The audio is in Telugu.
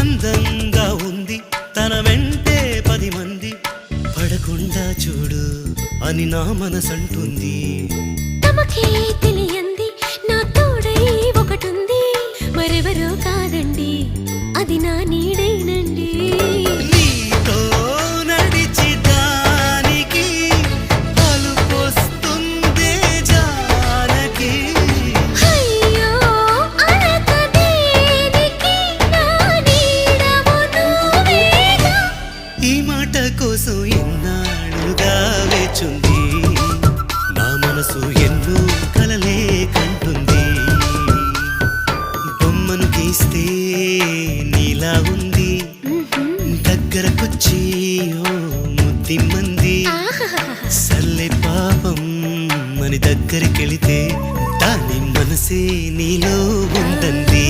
అందంగా ఉంది తన వెంటే 10 మంది పడకుండా చూడు అని నా మనసంటుంది. తమకే తెలియంది నా తోడై ఒకటుంది, మరెవరో కాదండి అది నా నీడేనండి. నీతో నడిచి దానికి అలుపొస్తుందే జానకి. అయ్యో అనక దేనికి నా నీడవు నువ్వేగా. ఈ మాట కోసం ఎన్నాళ్ళుగా వేచుంది నా మనసు ఎన్నో కలలే కంటుంది. బొమ్మను గీస్తే నీలా ఉంది దగ్గరకొచ్చి ఓ ముద్దిమ్మంది. సల్లే పాపం అని దగ్గరికెళితే దాని మనసే నీలో ఉందంది.